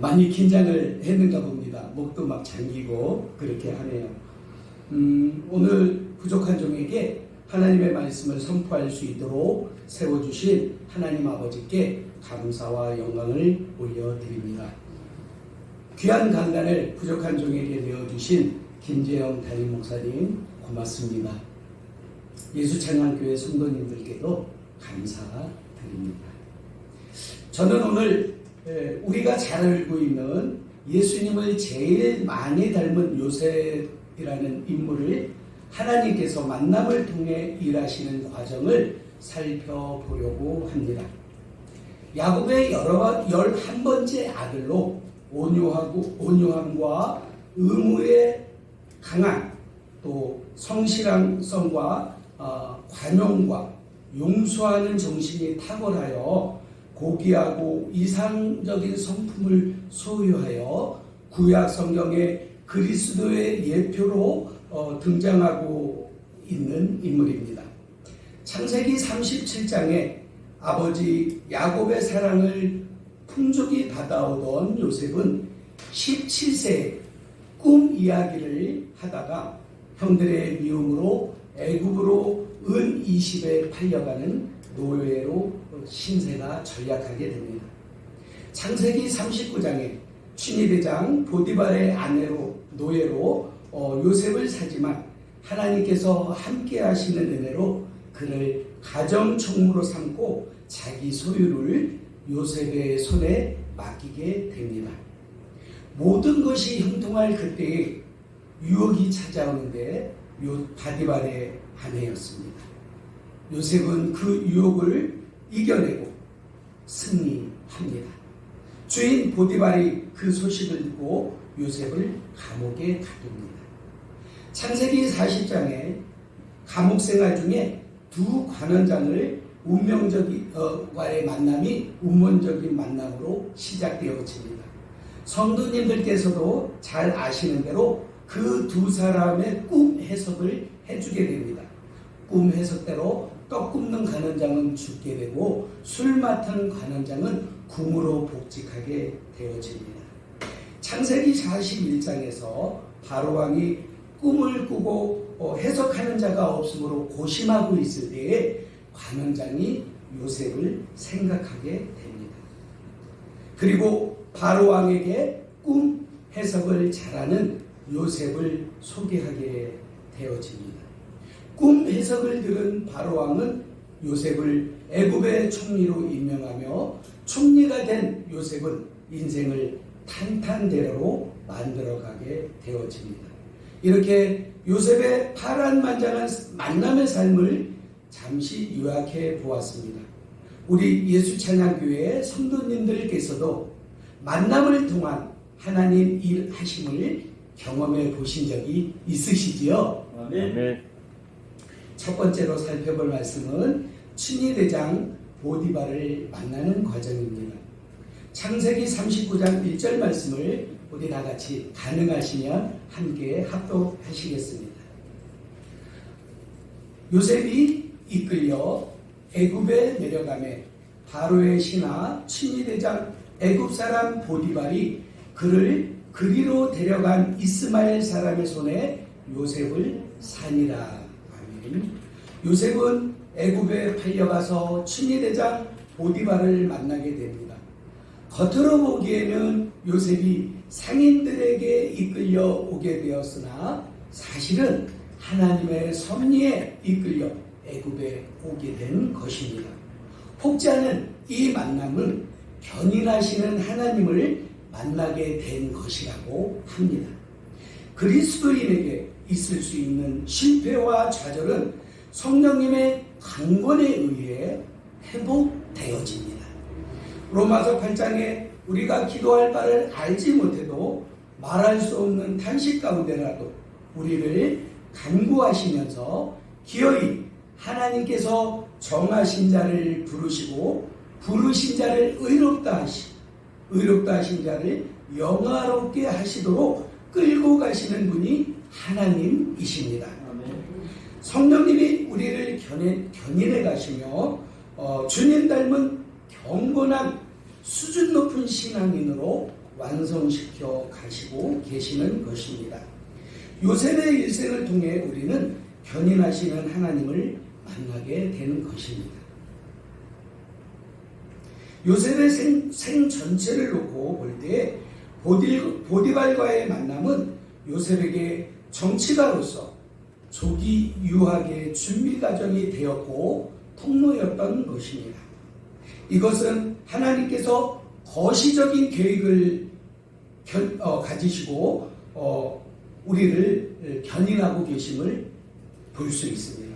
많이 긴장을 했는가 봅니다. 목도 막 잠기고 그렇게 하네요. 오늘 부족한 종에게 하나님의 말씀을 선포할 수 있도록 세워주신 하나님 아버지께 감사와 영광을 올려드립니다. 귀한 강단을 부족한 종에게 내어주신 김재영 담임 목사님 고맙습니다. 예수찬양교회 성도님들께도 감사드립니다. 저는 오늘 우리가 잘 알고 있는 예수님을 제일 많이 닮은 요셉이라는 인물을 하나님께서 만남을 통해 일하시는 과정을 살펴보려고 합니다. 야곱의 11번째 아들로 온유함과 의무에 강한 또 성실성과 관용과 용서하는 정신이 탁월하여 고귀하고 이상적인 성품을 소유하여 구약 성경의 그리스도의 예표로 등장하고 있는 인물입니다. 창세기 37장에 아버지 야곱의 사랑을 풍족히 받아오던 요셉은 17세에 꿈 이야기를 하다가 형들의 미움으로 애굽으로 은 20에 팔려가는 노예로 신세가 전락하게 됩니다. 창세기 39장에 춘희대장 보디발의 아내로 노예로 요셉을 사지만 하나님께서 함께 하시는 은혜로 그를 가정총무로 삼고 자기 소유를 요셉의 손에 맡기게 됩니다. 모든 것이 형통할 그때에 유혹이 찾아오는데 바디발의 아내였습니다. 요셉은 그 유혹을 이겨내고 승리합니다. 주인 보디발이 그 소식을 듣고 요셉을 감옥에 가둡니다. 창세기 40장에 감옥 생활 중에 두 관원장을 와의 만남이 운명적인 만남으로 시작되어집니다. 성도님들께서도 잘 아시는 대로 그 두 사람의 꿈 해석을 해주게 됩니다. 꿈 해석대로 떡 굽는 관원장은 죽게 되고 술 맡은 관원장은 궁으로 복직하게 되어집니다. 창세기 41장에서 바로왕이 꿈을 꾸고 해석하는 자가 없으므로 고심하고 있을 때에 관원장이 요셉을 생각하게 됩니다. 그리고 바로왕에게 꿈 해석을 잘하는 요셉을 소개하게 되어집니다. 꿈 해석을 들은 바로왕은 요셉을 애굽의 총리로 임명하며 총리가 된 요셉은 인생을 탄탄대로로 만들어가게 되어집니다. 이렇게 요셉의 파란만장한 만남의 삶을 잠시 요약해 보았습니다. 우리 예수찬양교회 성도님들께서도 만남을 통한 하나님 일하심을 경험해 보신 적이 있으시지요? 네. 첫 번째로 살펴볼 말씀은 춘희대장 보디발을 만나는 과정입니다. 창세기 39장 1절 말씀을 우리 다 같이 가능하시면 함께 합독하시겠습니다. 요셉이 이끌려 애굽에 내려가매 바로의 신하 춘희대장 애굽 사람 보디발이 그를 그리로 데려간 이스마엘 사람의 손에 요셉을 산이라. 아멘. 요셉은 애굽에 팔려가서 춘희대장 보디발을 만나게 됩니다. 겉으로 보기에는 요셉이 상인들에게 이끌려 오게 되었으나 사실은 하나님의 섭리에 이끌려 애굽에 오게 된 것입니다. 혹지 않은 이 만남은 견인하시는 하나님을 만나게 된 것이라고 합니다. 그리스도인에게 있을 수 있는 실패와 좌절은 성령님의 강권에 의해 회복되어집니다. 로마서 8장에 우리가 기도할 바를 알지 못해도 말할 수 없는 탄식 가운데라도 우리를 간구하시면서 기어이 하나님께서 정하신 자를 부르시고 부르신 자를 의롭다 하신 자를 영화롭게 하시도록 끌고 가시는 분이 하나님이십니다. 성령님이 우리를 견인해 가시며 주님 닮은 경건한 수준 높은 신앙인으로 완성시켜 가시고 계시는 것입니다. 요셉의 일생을 통해 우리는 견인하시는 하나님을 만나게 되는 것입니다. 요셉의 생 전체를 놓고 볼 때 보디발과의 만남은 요셉에게 정치가로서 조기 유학의 준비 과정이 되었고 통로였던 것입니다. 이것은 하나님께서 거시적인 계획을 가지시고 우리를 견인하고 계심을 볼 수 있습니다.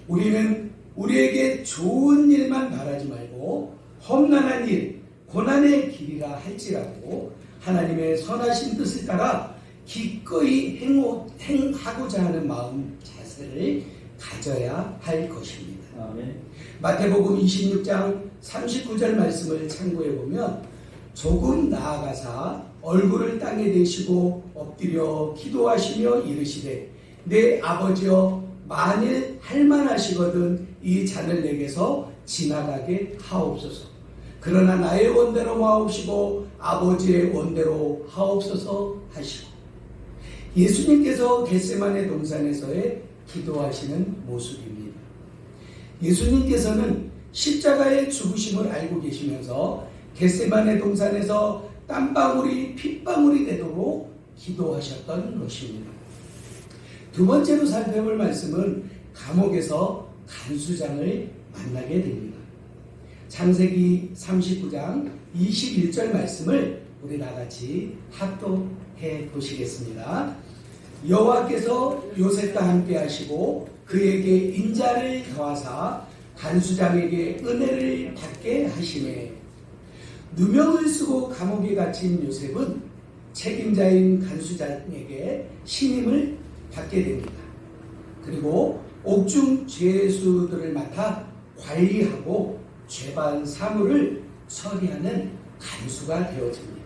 우리는 우리에게 좋은 일만 바라지 말고 험난한 일, 고난의 길이라 할지라도 하나님의 선하신 뜻을 따라 기꺼이 행하고자 하는 마음 자세를 가져야 할 것입니다. 아멘. 마태복음 26장 39절 말씀을 참고해 보면 조금 나아가사 얼굴을 땅에 대시고 엎드려 기도하시며 이르시되 내 아버지여 만일 할만하시거든 이 잔을 내게서 지나가게 하옵소서. 그러나 나의 원대로 마옵시고 아버지의 원대로 하옵소서 하시고 예수님께서 겟세마네 동산에서의 기도하시는 모습입니다. 예수님께서는 십자가의 죽으심을 알고 계시면서 겟세마네 동산에서 땀방울이 핏방울이 되도록 기도하셨던 것입니다. 두 번째로 살펴볼 말씀은 감옥에서 간수장을 만나게 됩니다. 창세기 39장 21절 말씀을 우리 다같이 합독해 보시겠습니다. 여호와께서 요셉과 함께 하시고 그에게 인자를 더하사 간수장에게 은혜를 받게 하시매 누명을 쓰고 감옥에 갇힌 요셉은 책임자인 간수장에게 신임을 받게 됩니다. 그리고 옥중 죄수들을 맡아 관리하고 죄반 사무를 처리하는 간수가 되어집니다.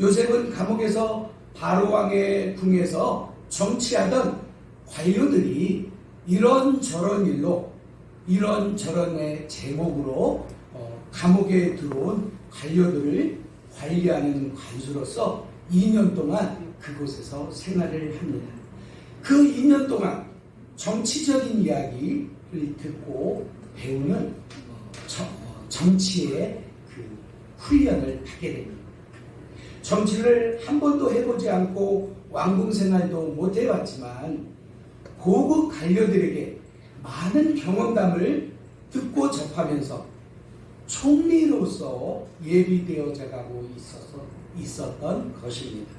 요셉은 감옥에서 바로왕의 궁에서 정치하던 관료들이 이런저런 일로 이런저런의 제목으로 감옥에 들어온 관료들을 관리하는 관수로서 2년 동안 그곳에서 생활을 합니다. 그 2년 동안 정치적인 이야기를 듣고 배우는 정치의 그 훈련을 하게 됩니다. 정치를 한 번도 해보지 않고 왕궁 생활도 못 해왔지만 고급 관료들에게 많은 경험담을 듣고 접하면서 총리로서 예비되어져 가고 있었던 것입니다.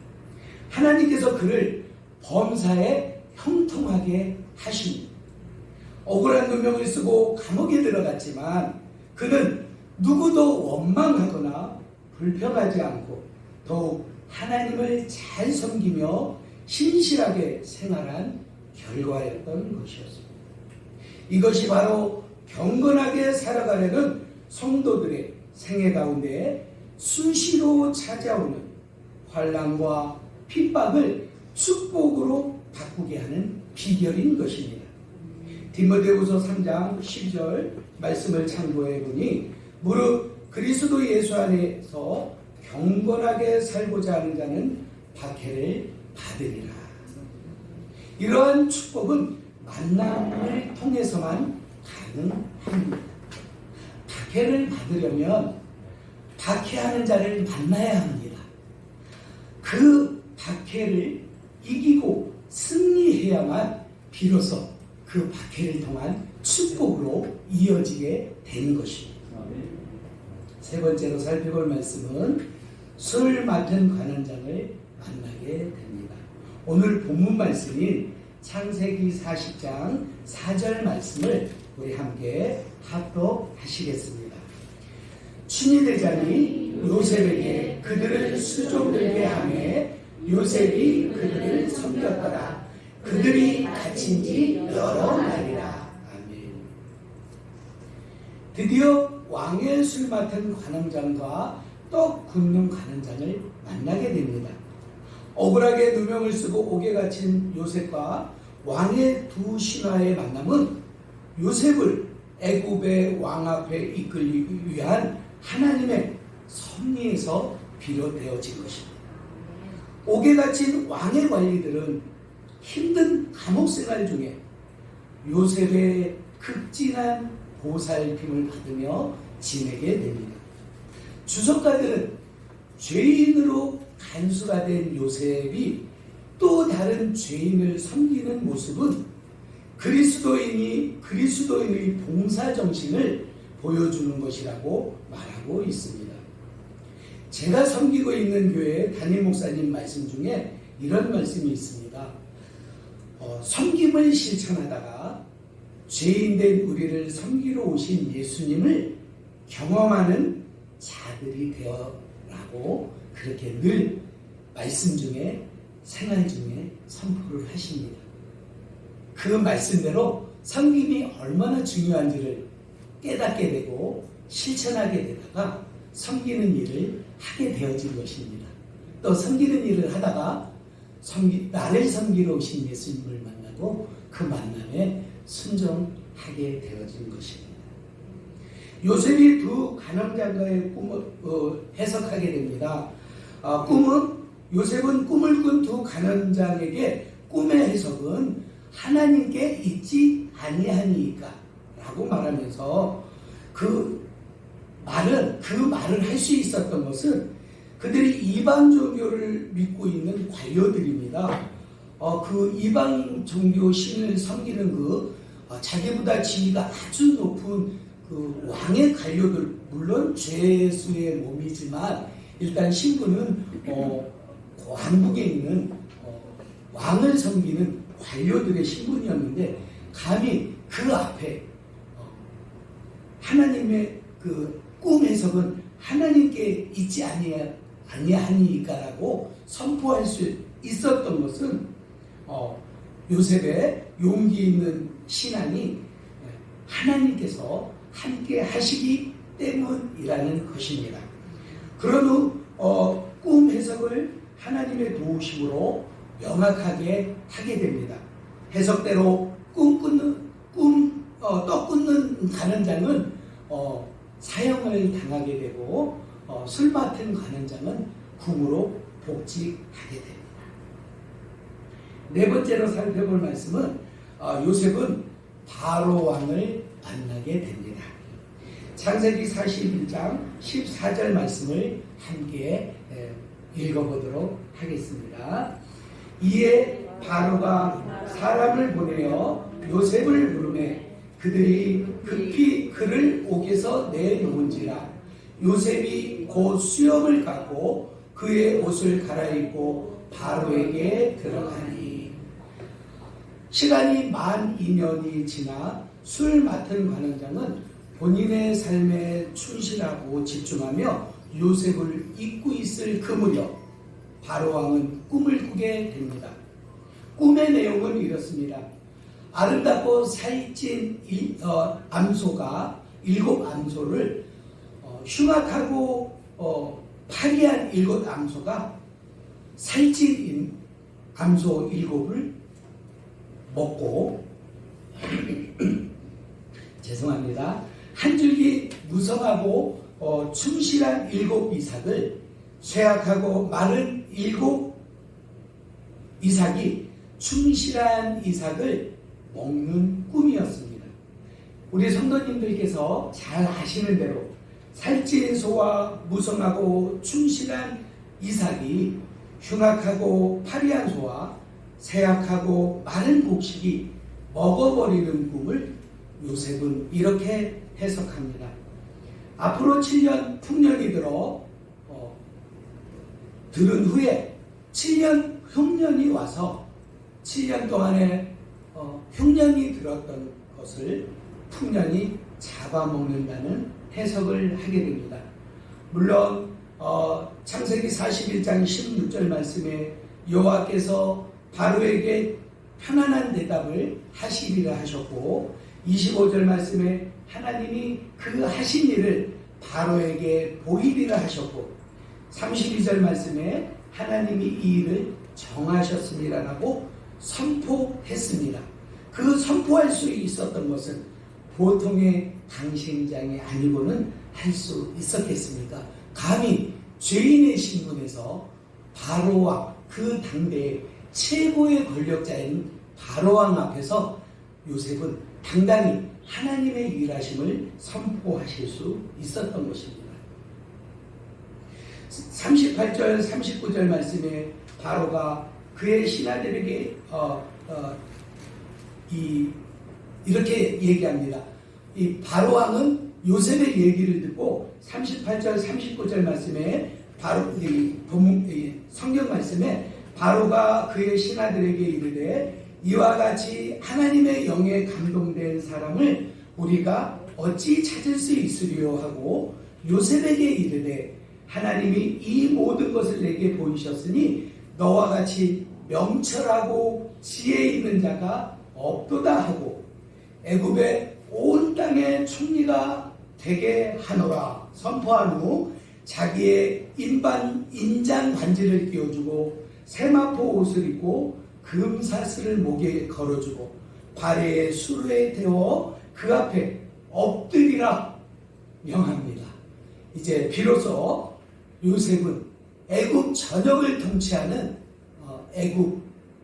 하나님께서 그를 범사에 형통하게 하십니다. 억울한 누명을 쓰고 감옥에 들어갔지만 그는 누구도 원망하거나 불평하지 않고 더욱 하나님을 잘 섬기며 신실하게 생활한 결과였던 것이었습니다. 이것이 바로 경건하게 살아가려는 성도들의 생애 가운데 수시로 찾아오는 환난과 핍박을 축복으로 바꾸게 하는 비결인 것입니다. 디모데후서 3장 12절 말씀을 참고해 보니 무릇 그리스도 예수 안에서 경건하게 살고자 하는 자는 박해를 받으리라. 이러한 축복은 만남을 통해서만 가능합니다. 박해를 받으려면 박해하는 자를 만나야 합니다. 그 박해를 이기고 승리해야만 비로소 그 박해를 통한 축복으로 이어지게 되는 것입니다. 세 번째로 살펴볼 말씀은 술 맡은 관원장을 만나게 됩니다. 오늘 본문 말씀인 창세기 40장 4절 말씀을 우리 함께 합독하시겠습니다. 춘희대장이 요셉에게 그들을 수종들게 하며 요셉이 그들을 섬겼더라. 그들이 갇힌 지 여러 날이라. 아멘. 드디어 왕의 술 맡은 관원장과 떡 굽는 관원장을 만나게 됩니다. 억울하게 누명을 쓰고 옥에 갇힌 요셉과 왕의 두 신하의 만남은 요셉을 애굽의 왕 앞에 이끌기 위한 하나님의 섭리에서 비롯되어진 것입니다. 옥에 갇힌 왕의 관리들은 힘든 감옥 생활 중에 요셉의 극진한 보살핌을 받으며 지내게 됩니다. 주석가들은 죄인으로 간수가 된 요셉이 또 다른 죄인을 섬기는 모습은 그리스도인의 봉사정신을 보여주는 것이라고 말하고 있습니다. 제가 섬기고 있는 교회 담임 목사님 말씀 중에 이런 말씀이 있습니다. 섬김을 실천하다가 죄인된 우리를 섬기러 오신 예수님을 경험하는 자들이 되어라고 그렇게 늘 말씀 중에 생활 중에 선포를 하십니다. 그 말씀대로 섬김이 얼마나 중요한지를 깨닫게 되고 실천하게 되다가 섬기는 일을 하게 되어진 것입니다. 또 섬기는 일을 하다가 나를 섬기러 오신 예수님을 만나고 그 만남에 순종하게 되어진 것입니다. 요셉이 두 간원장가의 꿈을 해석하게 됩니다. 요셉은 꿈을 꾼 두 간원장에게 꿈의 해석은 하나님께 있지 아니하니까 라고 말하면서 그 말을 할 수 있었던 것은 그들이 이방 종교를 믿고 있는 관료들입니다. 그 이방 종교 신을 섬기는 자기보다 지위가 아주 높은 그 왕의 관료들, 물론 죄수의 몸이지만 일단 신분은 왕국에 있는 왕을 섬기는 관료들의 신분이었는데 감히 그 앞에 하나님의 그 꿈 해석은 하나님께 있지 아니하니까라고 선포할 수 있었던 것은 요셉의 용기 있는 신앙이 하나님께서 함께 하시기 때문이라는 것입니다. 그런 후 꿈 해석을 하나님의 도우심으로 명확하게 하게 됩니다. 해석대로 떡 굽는 간원장은 사형을 당하게 되고 술 맡은 간원장은 궁으로 복직하게 됩니다. 네 번째로 살펴볼 말씀은 요셉은 바로 왕을 만나게 됩니다. 창세기 41장 14절 말씀을 함께 읽어보도록 하겠습니다. 이에 바로가 사람을 보내어 요셉을 부르매 그들이 급히 그를 옥에서 내놓은지라 요셉이 곧 수염을 깎고 그의 옷을 갈아입고 바로에게 들어가니 시간이 만 2년이 지나 술 맡은 관원장은 본인의 삶에 충실하고 집중하며 요셉을 잊고 있을 그 무렵 바로 왕은 꿈을 꾸게 됩니다. 꿈의 내용은 이렇습니다. 아름답고 살찐 암소가 7암소를 흉악하고 파리한 7암소가 살찐 암소 7을 먹고 죄송합니다. 한 줄기 무성하고 충실한 7이삭을 쇠약하고 마른 7이삭이 충실한 이삭을 먹는 꿈이었습니다. 우리 성도님들께서 잘 아시는 대로 살찐 소와 무성하고 충실한 이삭이 흉악하고 파리한 소와 쇠약하고 마른 곡식이 먹어버리는 꿈을 요셉은 이렇게 해석합니다. 앞으로 7년 풍년이 들은 후에 7년 흉년이 와서 7년 동안에 흉년이 들었던 것을 풍년이 잡아먹는다는 해석을 하게 됩니다. 물론 창세기 41장 16절 말씀에 여호와께서 바로에게 편안한 대답을 하시리라 하셨고 25절 말씀에 하나님이 그 하신 일을 바로에게 보이리라 하셨고 32절 말씀에 하나님이 이 일을 정하셨습니다라고 선포했습니다. 그 선포할 수 있었던 것은 보통의 강심장이 아니고는 할 수 있었겠습니까? 감히 죄인의 신분에서 바로왕, 그 당대의 최고의 권력자인 바로왕 앞에서 요셉은 당당히 하나님의 일하심을 선포하실 수 있었던 것입니다. 38절 39절 말씀에 바로가 그의 신하들에게 이렇게 얘기합니다. 이 바로왕은 요셉의 얘기를 듣고 38절 39절 말씀에 성경 말씀에 바로가 그의 신하들에게 이르되 이와 같이 하나님의 영에 감동된 사람을 우리가 어찌 찾을 수 있으리요 하고 요셉에게 이르되 하나님이 이 모든 것을 내게 보이셨으니 너와 같이 명철하고 지혜 있는 자가 없도다 하고 애굽의 온 땅의 총리가 되게 하노라 선포한 후 자기의 인장 반지를 끼워주고 세마포 옷을 입고 금사슬을 목에 걸어주고 발에 수레에 태워 그 앞에 엎드리라 명합니다. 이제 비로소 요셉은 애굽 전역을 통치하는 애굽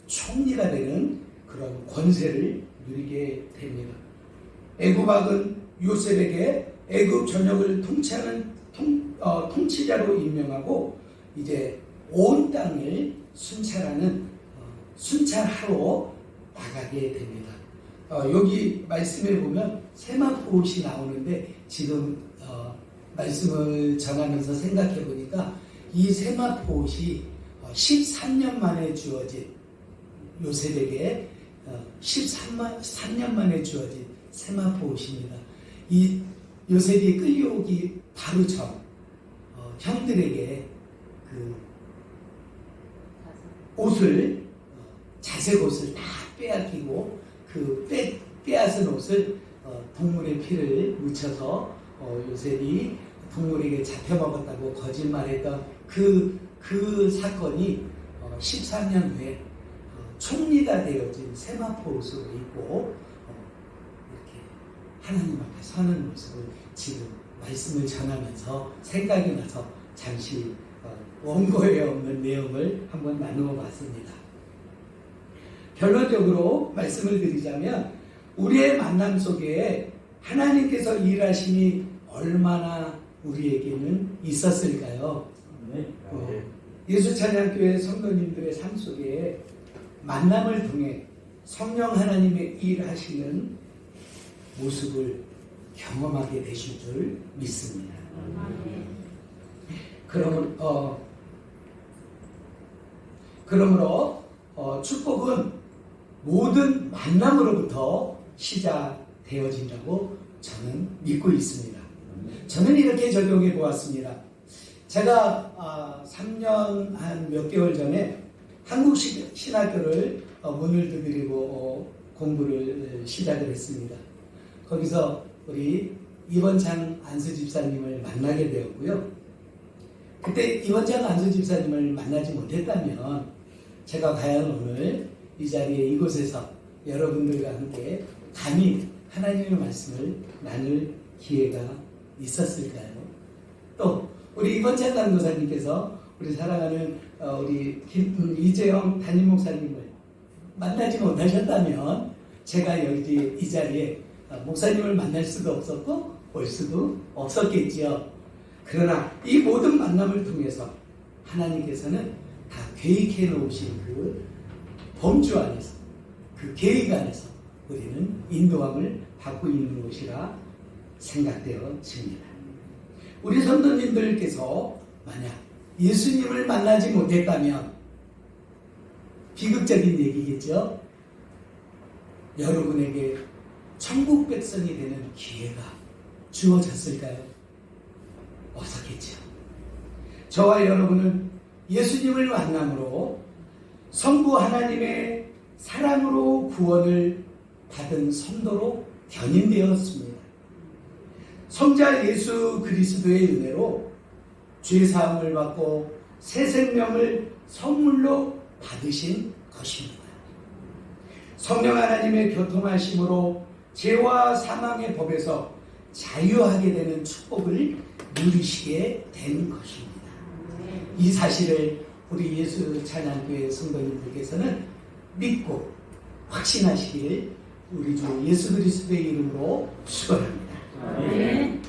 총리가 되는 그런 권세를 누리게 됩니다. 애굽 왕은 요셉에게 애굽 전역을 통치하는 통치자로 임명하고 이제 온 땅을 순찰하러 나가게 됩니다. 여기 말씀에 보면 세마포 옷이 나오는데 지금 말씀을 전하면서 생각해 보니까 이 세마포 옷이 13년 만에 주어진 요셉에게 13년 만에 주어진 세마포 옷입니다. 이 요셉이 끌려오기 바로 전 형들에게 그 옷을 자색 옷을 다 빼앗기고 그 빼앗은 옷을 동물의 피를 묻혀서 요셉이 동물에게 잡혀먹었다고 거짓말했던 그 사건이 13년 후에 총리가 되어진 세마포 옷을 입고 이렇게 하나님 앞에 서는 모습을 지금 말씀을 전하면서 생각이 나서 잠시 원고에 없는 내용을 한번 나누어 봤습니다. 결론적으로 말씀을 드리자면 우리의 만남 속에 하나님께서 일하심이 얼마나 우리에게는 있었을까요? 예수찬양교회 성도님들의 삶 속에 만남을 통해 성령 하나님의 일하시는 모습을 경험하게 되실 줄 믿습니다. 그러므로 축복은 모든 만남으로부터 시작되어진다고 저는 믿고 있습니다. 저는 이렇게 적용해 보았습니다. 제가 3년 한 몇 개월 전에 한국 신학교를 문을 두드리고 공부를 시작을 했습니다. 거기서 우리 이번창 안수 집사님을 만나게 되었고요. 그때 이번창 안수 집사님을 만나지 못했다면 제가 과연 오늘 이 자리에 이곳에서 여러분들과 함께 감히 하나님의 말씀을 나눌 기회가 있었을까요? 또 우리 이번창 강도사님께서 우리 사랑하는 우리 이재영 담임 목사님을 만나지 못하셨다면 제가 여기 이 자리에 목사님을 만날 수도 없었고 올 수도 없었겠지요. 그러나 이 모든 만남을 통해서 하나님께서는 다 계획해 놓으신 그 범주 안에서 그 계획 안에서 우리는 인도함을 받고 있는 것이라 생각되어집니다. 우리 성도님들께서 만약 예수님을 만나지 못했다면 비극적인 얘기겠죠. 여러분에게 천국 백성이 되는 기회가 주어졌을까요? 없었겠죠. 저와 여러분은 예수님을 만남으로 성부 하나님의 사랑으로 구원을 받은 성도로 견인되었습니다. 성자 예수 그리스도의 은혜로 죄사함을 받고 새 생명을 선물로 받으신 것입니다. 성령 하나님의 교통하심으로 죄와 사망의 법에서 자유하게 되는 축복을 누리시게 된 것입니다. 이 사실을 우리 예수 찬양교회 성도님들께서는 믿고 확신하시기를 우리 주 예수 그리스도의 이름으로 축원합니다.